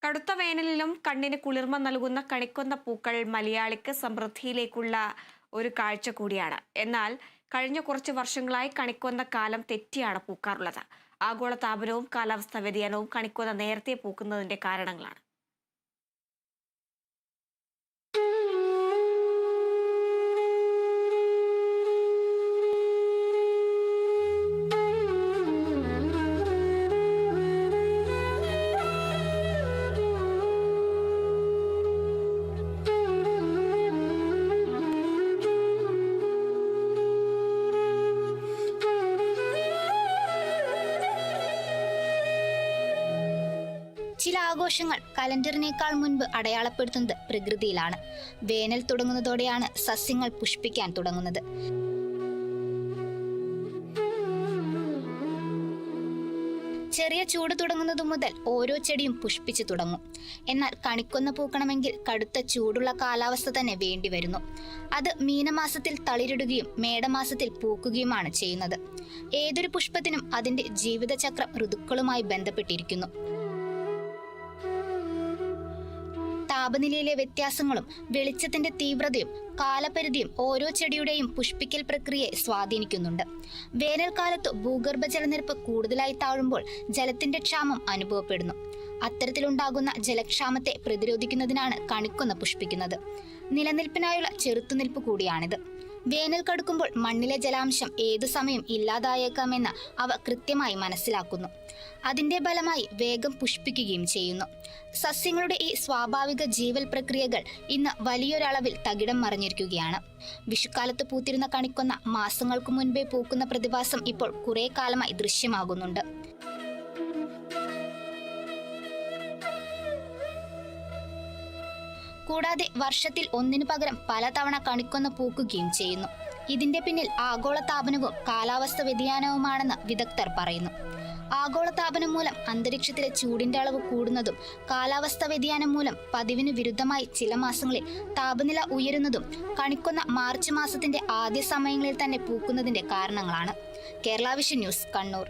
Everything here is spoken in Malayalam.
കടുത്ത വേനലിലും കണ്ണിന് കുളിർമ നൽകുന്ന കണിക്കൊന്ന പൂക്കൾ മലയാളിക്ക് സമൃദ്ധിയിലേക്കുള്ള ഒരു കാഴ്ച കൂടിയാണ്. എന്നാൽ കഴിഞ്ഞ കുറച്ച് വർഷങ്ങളായി കണിക്കൊന്ന കാലം തെറ്റിയാണ് പൂക്കാറുള്ളത്. ആഗോളതാപനവും കാലാവസ്ഥാ വ്യതിയാനവും കണിക്കൊന്ന നേരത്തെ പൂക്കുന്നതിന്റെ കാരണങ്ങളാണ്. ചില ആഘോഷങ്ങൾ കലണ്ടറിനേക്കാൾ മുൻപ് അടയാളപ്പെടുത്തുന്നത് പ്രകൃതിയിലാണ്. വേനൽ തുടങ്ങുന്നതോടെയാണ് സസ്യങ്ങൾ പുഷ്പിക്കാൻ തുടങ്ങുന്നത്. ചെറിയ ചൂട് തുടങ്ങുന്നതു മുതൽ ഓരോ ചെടിയും പുഷ്പിച്ചു തുടങ്ങും. എന്നാൽ കണിക്കൊന്ന പൂക്കണമെങ്കിൽ കടുത്ത ചൂടുള്ള കാലാവസ്ഥ തന്നെ വേണ്ടിവരുന്നു. അത് മീനമാസത്തിൽ തളിരിടുകയും മേടമാസത്തിൽ പൂക്കുകയുമാണ് ചെയ്യുന്നത്. ഏതൊരു പുഷ്പത്തിനും അതിന്റെ ജീവിതചക്രം ഋതുക്കളുമായി ബന്ധപ്പെട്ടിരിക്കുന്നു. താപനിലയിലെ വ്യത്യാസങ്ങളും വെളിച്ചത്തിന്റെ തീവ്രതയും കാലപരിധിയും ഓരോ ചെടിയുടെയും പുഷ്പിക്കൽ പ്രക്രിയയെ സ്വാധീനിക്കുന്നുണ്ട്. വേനൽക്കാലത്ത് ഭൂഗർഭ ജലനിരപ്പ് കൂടുതലായി താഴുമ്പോൾ ജലത്തിന്റെ ക്ഷാമം അനുഭവപ്പെടുന്നു. അത്തരത്തിലുണ്ടാകുന്ന ജലക്ഷാമത്തെ പ്രതിരോധിക്കുന്നതിനാണ് കണിക്കൊന്ന പുഷ്പിക്കുന്നത്. നിലനിൽപ്പിനായുള്ള ചെറുത്തുനിൽപ്പ് കൂടിയാണിത്. വേനൽ കടുക്കുമ്പോൾ മണ്ണിലെ ജലാംശം ഏതു സമയം ഇല്ലാതായേക്കാമെന്ന് അവ കൃത്യമായി മനസ്സിലാക്കുന്നു. അതിന്റെ ഫലമായി വേഗം പുഷ്പിക്കുകയും ചെയ്യുന്നു. സസ്യങ്ങളുടെ ഈ സ്വാഭാവിക ജീവൽ പ്രക്രിയകൾ ഇന്ന് വലിയൊരളവിൽ തകിടം മറിഞ്ഞിരിക്കുകയാണ്. വിഷുക്കാലത്ത് പൂത്തിരുന്ന കണിക്കൊന്ന മാസങ്ങൾക്ക് മുൻപേ പൂക്കുന്ന പ്രതിഭാസം ഇപ്പോൾ കുറെ കാലമായി ദൃശ്യമാകുന്നുണ്ട്. കൂടാതെ വർഷത്തിൽ ഒന്നിനു പകരം പലതവണ കണിക്കൊന്ന പൂക്കുകയും ചെയ്യുന്നു. ഇതിന്റെ പിന്നിൽ ആഗോളതാപനവും കാലാവസ്ഥ വ്യതിയാനവുമാണെന്ന് വിദഗ്ധർ പറയുന്നു. ആഗോളതാപനം മൂലം അന്തരീക്ഷത്തിലെ ചൂടിന്റെ അളവ് കൂടുന്നതും കാലാവസ്ഥ വ്യതിയാനം മൂലം പതിവിന് വിരുദ്ധമായി ചില മാസങ്ങളിൽ താപനില ഉയരുന്നതും കണിക്കൊന്ന മാർച്ച് മാസത്തിന്റെ ആദ്യ സമയങ്ങളിൽ തന്നെ പൂക്കുന്നതിന്റെ കാരണങ്ങളാണ്. Kerala vision news, Kannur.